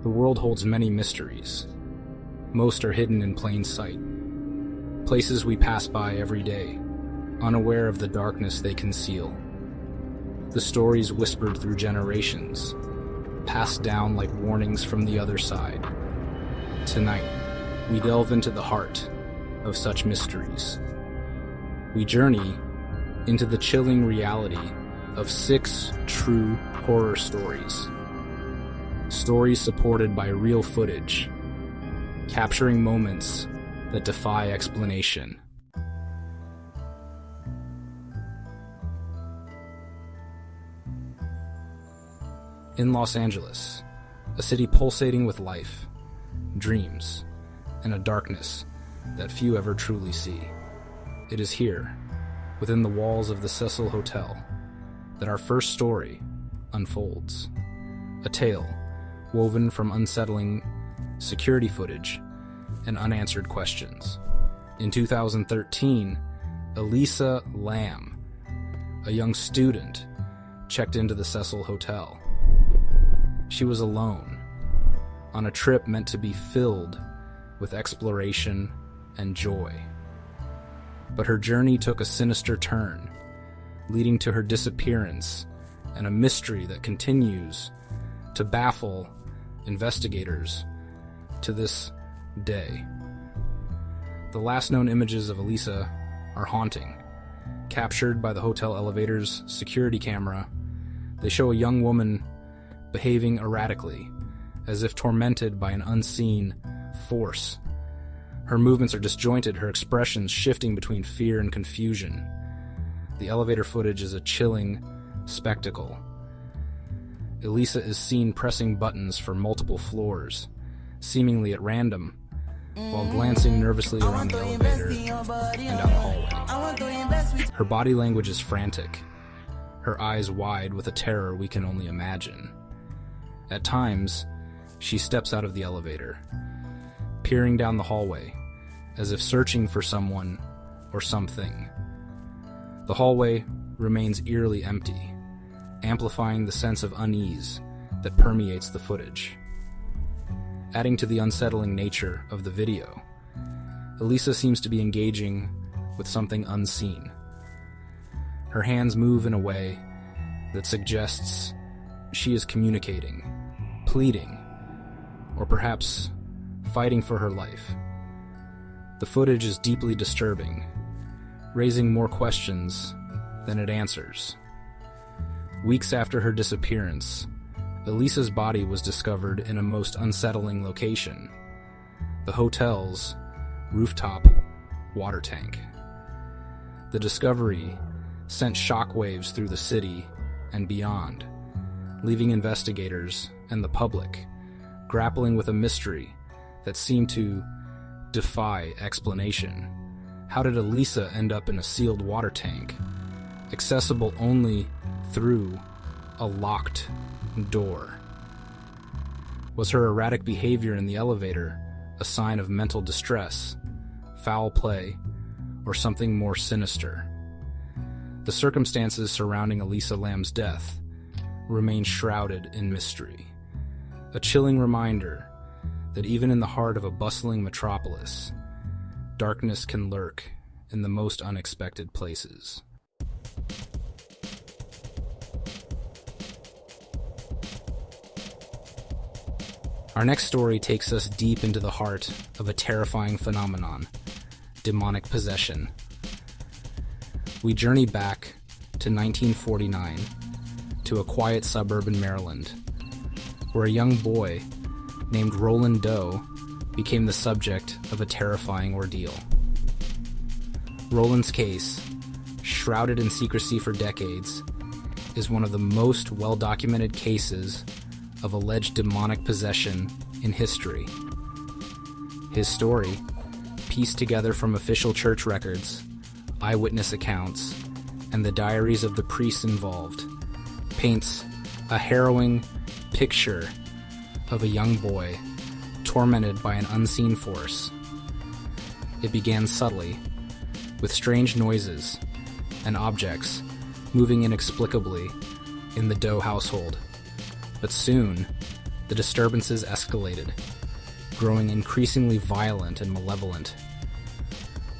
The world holds many mysteries. Most are hidden in plain sight. Places we pass by every day, unaware of the darkness they conceal. The stories whispered through generations, passed down like warnings from the other side. Tonight, we delve into the heart of such mysteries. We journey into the chilling reality of 6 true horror stories. Stories supported by real footage, capturing moments that defy explanation. In Los Angeles, a city pulsating with life, dreams, and a darkness that few ever truly see. It is here, within the walls of the Cecil Hotel, that our first story unfolds. A tale woven from unsettling security footage and unanswered questions. In 2013, Elisa Lam, a young student, checked into the Cecil Hotel. She was alone, on a trip meant to be filled with exploration and joy. But her journey took a sinister turn, leading to her disappearance and a mystery that continues to baffle investigators to this day. The last known images of Elisa are haunting. Captured by the hotel elevator's security camera, they show a young woman behaving erratically, as if tormented by an unseen force. Her movements are disjointed, her expressions shifting between fear and confusion. The elevator footage is a chilling spectacle. Elisa is seen pressing buttons for multiple floors, seemingly at random, while glancing nervously around the elevator and down the hallway. Her body language is frantic, her eyes wide with a terror we can only imagine. At times, she steps out of the elevator, peering down the hallway, as if searching for someone or something. The hallway remains eerily empty, amplifying the sense of unease that permeates the footage. Adding to the unsettling nature of the video, Elisa seems to be engaging with something unseen. Her hands move in a way that suggests she is communicating, pleading, or perhaps fighting for her life. The footage is deeply disturbing, raising more questions than it answers. Weeks after her disappearance, Elisa's body was discovered in a most unsettling location: the hotel's rooftop water tank. The discovery sent shockwaves through the city and beyond, leaving investigators and the public grappling with a mystery that seemed to defy explanation. How did Elisa end up in a sealed water tank, accessible only through a locked door? Was her erratic behavior in the elevator a sign of mental distress, foul play, or something more sinister? The circumstances surrounding Elisa Lam's death remain shrouded in mystery, a chilling reminder that even in the heart of a bustling metropolis, darkness can lurk in the most unexpected places. Our next story takes us deep into the heart of a terrifying phenomenon: demonic possession. We journey back to 1949 to a quiet suburb in Maryland, where a young boy named Roland Doe became the subject of a terrifying ordeal. Roland's case, shrouded in secrecy for decades, is one of the most well-documented cases of alleged demonic possession in history. His story, pieced together from official church records, eyewitness accounts, and the diaries of the priests involved, paints a harrowing picture of a young boy tormented by an unseen force. It began subtly, with strange noises and objects moving inexplicably in the Doe household. But soon, the disturbances escalated, growing increasingly violent and malevolent.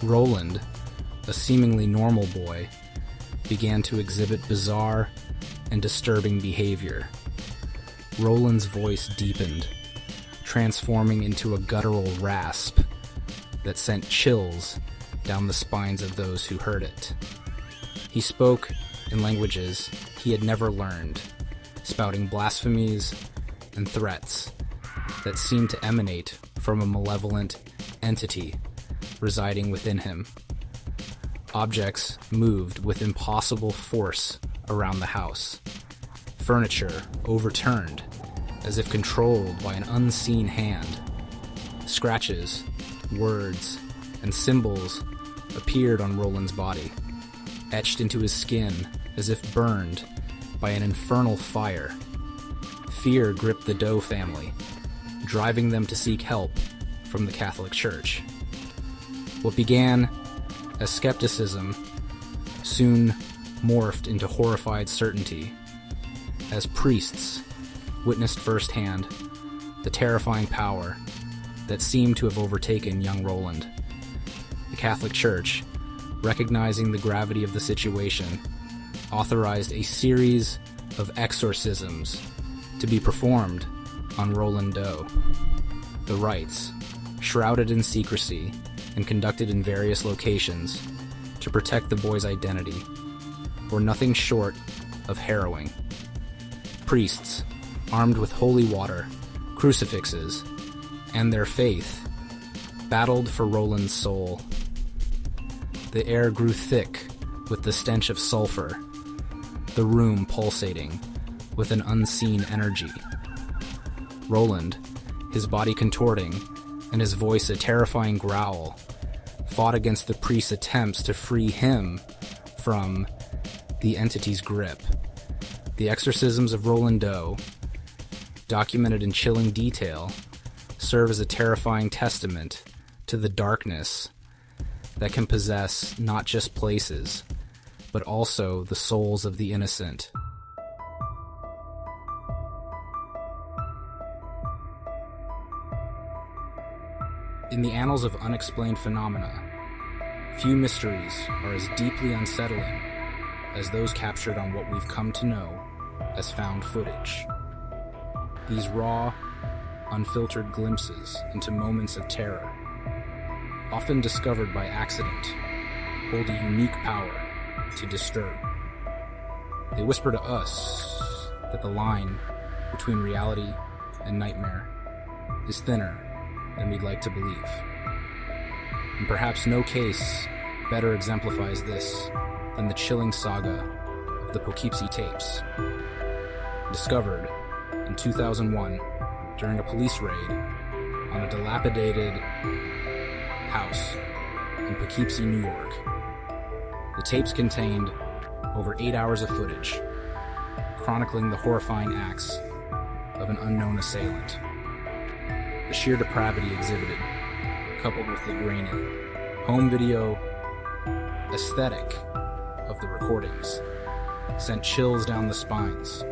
Roland, a seemingly normal boy, began to exhibit bizarre and disturbing behavior. Roland's voice deepened, transforming into a guttural rasp that sent chills down the spines of those who heard it. He spoke in languages he had never learned, spouting blasphemies and threats that seemed to emanate from a malevolent entity residing within him. Objects moved with impossible force around the house. Furniture overturned as if controlled by an unseen hand. Scratches, words, and symbols appeared on Roland's body, etched into his skin as if burned by an infernal fire. Fear gripped the Doe family, driving them to seek help from the Catholic Church. What began as skepticism soon morphed into horrified certainty as priests witnessed firsthand the terrifying power that seemed to have overtaken young Roland. The Catholic Church, recognizing the gravity of the situation, authorized a series of exorcisms to be performed on Roland Doe. The rites, shrouded in secrecy and conducted in various locations to protect the boy's identity, were nothing short of harrowing. Priests, armed with holy water, crucifixes, and their faith, battled for Roland's soul. The air grew thick with the stench of sulfur, the room pulsating with an unseen energy. Roland, his body contorting and his voice a terrifying growl, fought against the priest's attempts to free him from the entity's grip. The exorcisms of Roland Doe, documented in chilling detail, serve as a terrifying testament to the darkness that can possess not just places, but also the souls of the innocent. In the annals of unexplained phenomena, few mysteries are as deeply unsettling as those captured on what we've come to know as found footage. These raw, unfiltered glimpses into moments of terror, often discovered by accident, hold a unique power to disturb. They whisper to us that the line between reality and nightmare is thinner than we'd like to believe. And perhaps no case better exemplifies this than the chilling saga of the Poughkeepsie tapes. Discovered in 2001 during a police raid on a dilapidated house in Poughkeepsie, New York. The tapes contained over 8 hours of footage, chronicling the horrifying acts of an unknown assailant. The sheer depravity exhibited, coupled with the grainy, home video aesthetic of the recordings, sent chills down the spines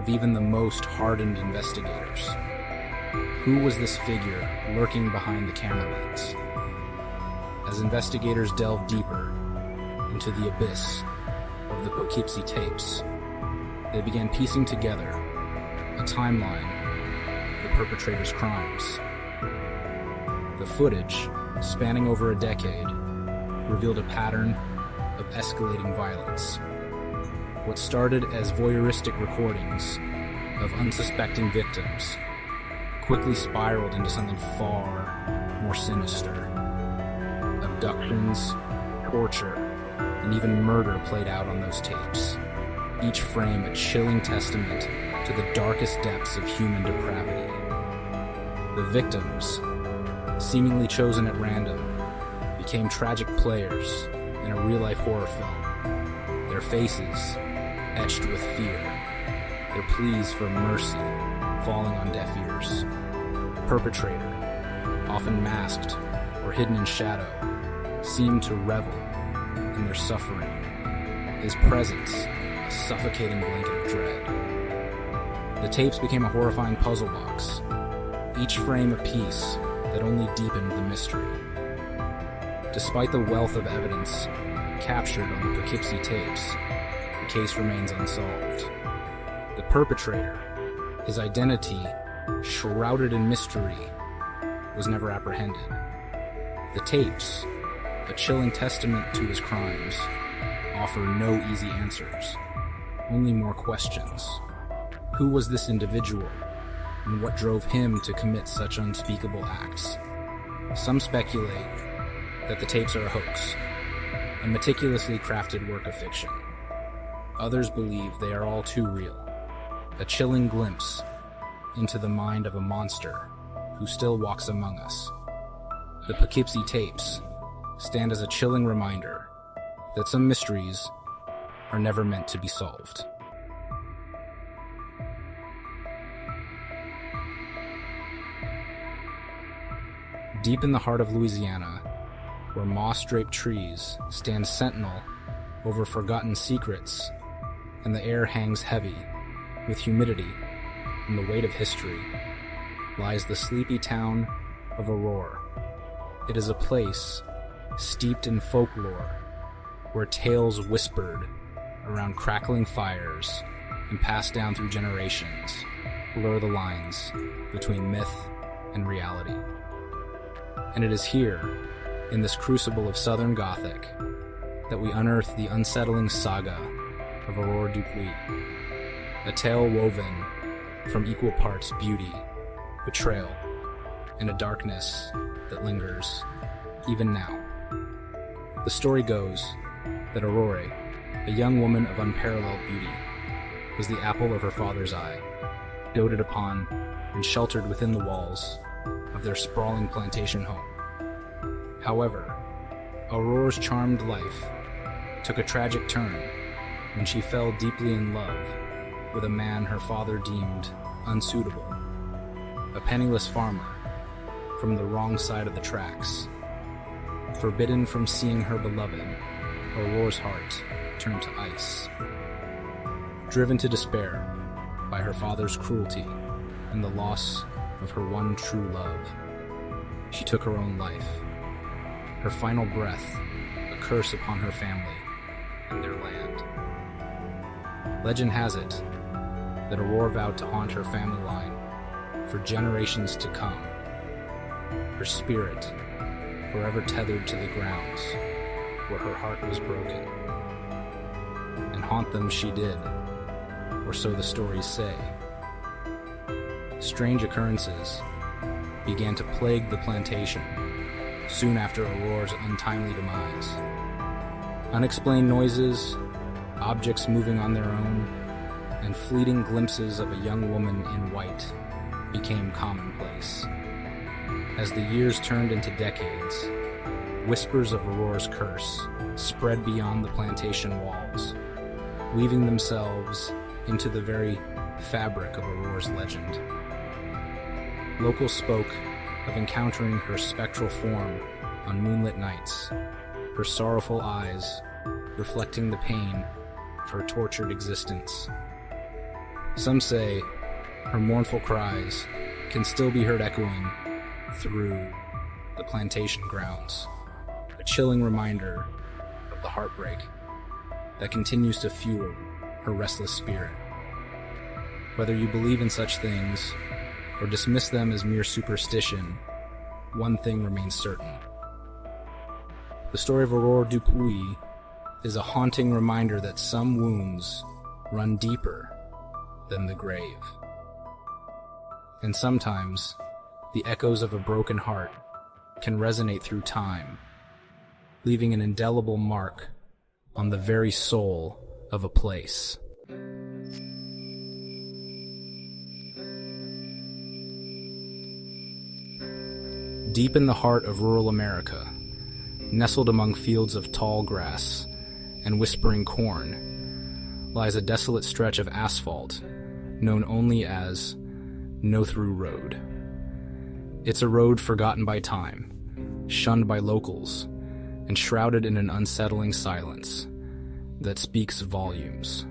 of even the most hardened investigators. Who was this figure lurking behind the camera lens? As investigators delved deeper into the abyss of the Poughkeepsie tapes, they began piecing together a timeline of the perpetrator's crimes. The footage, spanning over a decade, revealed a pattern of escalating violence. What started as voyeuristic recordings of unsuspecting victims quickly spiraled into something far more sinister. Abductions, torture, and even murder played out on those tapes, each frame a chilling testament to the darkest depths of human depravity. The victims, seemingly chosen at random, became tragic players in a real-life horror film, their faces etched with fear, their pleas for mercy falling on deaf ears. The perpetrator, often masked or hidden in shadow, seemed to revel in their suffering, his presence a suffocating blanket of dread. The tapes became a horrifying puzzle box, each frame a piece that only deepened the mystery. Despite the wealth of evidence captured on the Poughkeepsie tapes, the case remains unsolved. The perpetrator, his identity shrouded in mystery, was never apprehended. The tapes, a chilling testament to his crimes, offer no easy answers, only more questions. Who was this individual, and what drove him to commit such unspeakable acts? Some speculate that the tapes are a hoax, a meticulously crafted work of fiction. Others believe they are all too real, a chilling glimpse into the mind of a monster who still walks among us. The Poughkeepsie tapes stand as a chilling reminder that some mysteries are never meant to be solved. Deep in the heart of Louisiana, where moss-draped trees stand sentinel over forgotten secrets, and the air hangs heavy with humidity and the weight of history, lies the sleepy town of Aurora. It is a place steeped in folklore, where tales whispered around crackling fires and passed down through generations blur the lines between myth and reality. And it is here, in this crucible of Southern Gothic, that we unearth the unsettling saga of Aurora Dupuis, a tale woven from equal parts beauty, betrayal, and a darkness that lingers even now. The story goes that Aurora, a young woman of unparalleled beauty, was the apple of her father's eye, doted upon and sheltered within the walls of their sprawling plantation home. However, Aurora's charmed life took a tragic turn when she fell deeply in love with a man her father deemed unsuitable, a penniless farmer from the wrong side of the tracks. Forbidden from seeing her beloved, Aurora's heart turned to ice. Driven to despair by her father's cruelty and the loss of her one true love, she took her own life, her final breath a curse upon her family and their land. Legend has it that Aurora vowed to haunt her family line for generations to come, her spirit forever tethered to the grounds where her heart was broken. And haunt them she did, or so the stories say. Strange occurrences began to plague the plantation soon after Aurora's untimely demise. Unexplained noises, objects moving on their own, and fleeting glimpses of a young woman in white became commonplace. As the years turned into decades, whispers of Aurora's curse spread beyond the plantation walls, weaving themselves into the very fabric of Aurora's legend. Locals spoke of encountering her spectral form on moonlit nights, her sorrowful eyes reflecting the pain of her tortured existence. Some say her mournful cries can still be heard echoing through the plantation grounds, a chilling reminder of the heartbreak that continues to fuel her restless spirit. Whether you believe in such things or dismiss them as mere superstition, one thing remains certain. The story of Aurora Dupuis is a haunting reminder that some wounds run deeper than the grave. And sometimes, the echoes of a broken heart can resonate through time, leaving an indelible mark on the very soul of a place. Deep in the heart of rural America, nestled among fields of tall grass and whispering corn, lies a desolate stretch of asphalt known only as No-Through Road. It's a road forgotten by time, shunned by locals, and shrouded in an unsettling silence that speaks volumes.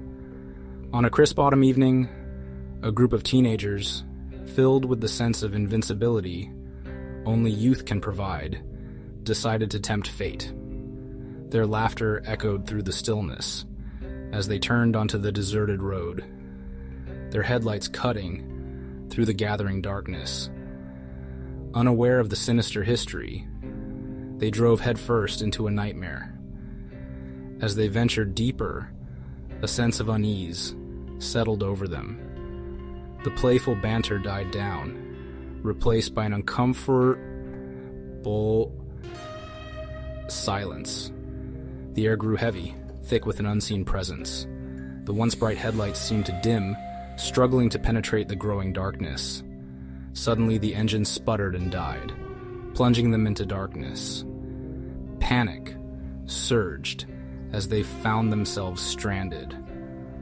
On a crisp autumn evening, A group of teenagers, filled with the sense of invincibility only youth can provide, decided to tempt fate. Their laughter echoed through the stillness as they turned onto the deserted road, their headlights cutting through the gathering darkness. Unaware of the sinister history, they drove headfirst into a nightmare. As they ventured deeper, a sense of unease settled over them. The playful banter died down, replaced by an uncomfortable silence. The air grew heavy, thick with an unseen presence. The once bright headlights seemed to dim, struggling to penetrate the growing darkness. Suddenly, the engine sputtered and died, plunging them into darkness. Panic surged as they found themselves stranded,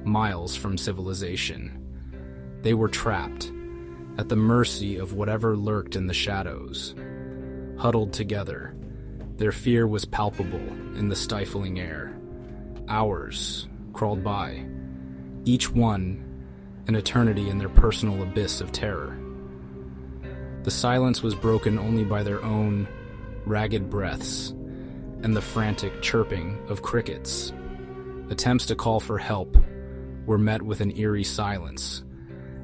miles from civilization. They were trapped, at the mercy of whatever lurked in the shadows. Huddled together, their fear was palpable in the stifling air. Hours crawled by, each one an eternity in their personal abyss of terror. The silence was broken only by their own ragged breaths and the frantic chirping of crickets. Attempts to call for help were met with an eerie silence.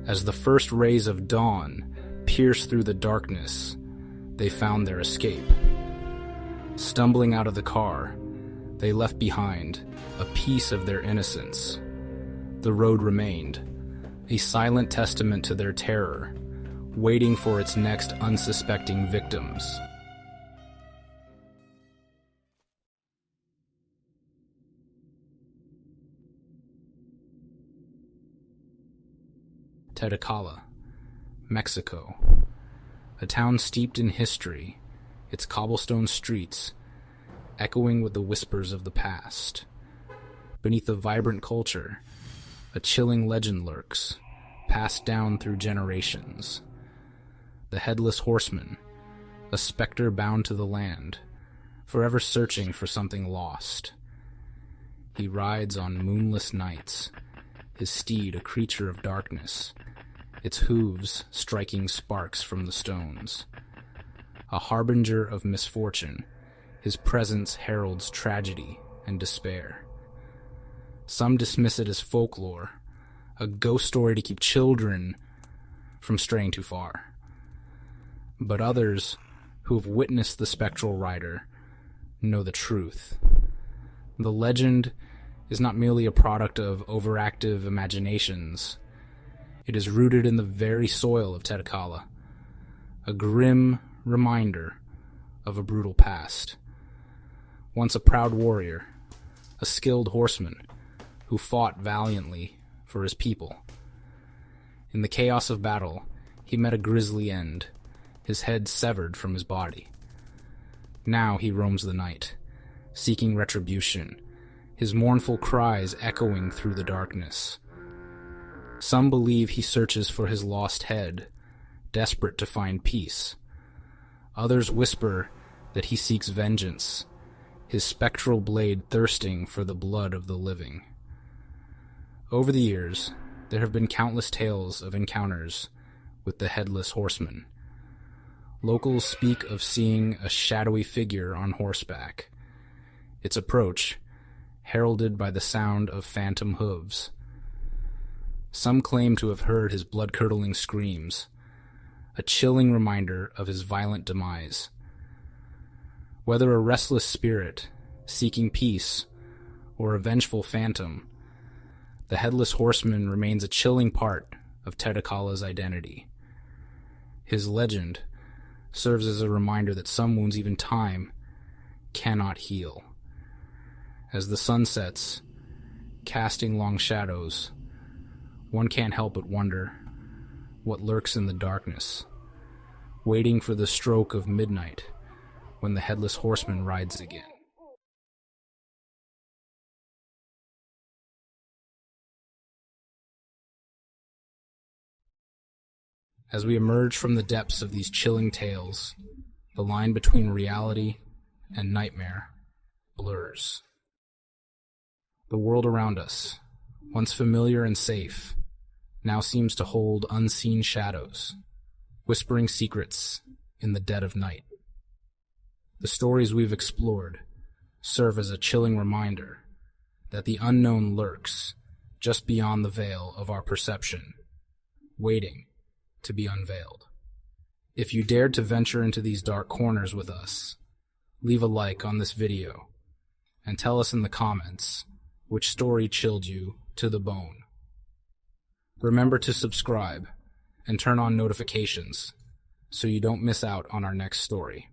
As the first rays of dawn pierced through the darkness, they found their escape. Stumbling out of the car, they left behind a piece of their innocence. The road remained, a silent testament to their terror, waiting for its next unsuspecting victims. Tlaxcala, Mexico, a town steeped in history, its cobblestone streets echoing with the whispers of the past. Beneath a vibrant culture, a chilling legend lurks, passed down through generations. The Headless Horseman, a specter bound to the land, forever searching for something lost. He rides on moonless nights, his steed a creature of darkness, its hooves striking sparks from the stones. A harbinger of misfortune, his presence heralds tragedy and despair. Some dismiss it as folklore, a ghost story to keep children from straying too far. But others who have witnessed the spectral rider know the truth. The legend is not merely a product of overactive imaginations. It is rooted in the very soil of Tlaxcala, a grim reminder of a brutal past. Once a proud warrior, a skilled horseman who fought valiantly for his people. In the chaos of battle, he met a grisly end, his head severed from his body. Now he roams the night, seeking retribution, his mournful cries echoing through the darkness. Some believe he searches for his lost head, desperate to find peace. Others whisper that he seeks vengeance, his spectral blade thirsting for the blood of the living. Over the years, there have been countless tales of encounters with the Headless Horseman. Locals speak of seeing a shadowy figure on horseback, its approach heralded by the sound of phantom hooves. Some claim to have heard his blood-curdling screams, a chilling reminder of his violent demise. Whether a restless spirit, seeking peace, or a vengeful phantom, the Headless Horseman remains a chilling part of Tlaxcala's identity. His legend serves as a reminder that some wounds even time cannot heal. As the sun sets, casting long shadows, one can't help but wonder what lurks in the darkness, waiting for the stroke of midnight when the Headless Horseman rides again. As we emerge from the depths of these chilling tales, the line between reality and nightmare blurs. The world around us, once familiar and safe, now seems to hold unseen shadows, whispering secrets in the dead of night. The stories we've explored serve as a chilling reminder that the unknown lurks just beyond the veil of our perception, waiting to be unveiled. If you dared to venture into these dark corners with us, leave a like on this video and tell us in the comments which story chilled you to the bone. Remember to subscribe and turn on notifications so you don't miss out on our next story.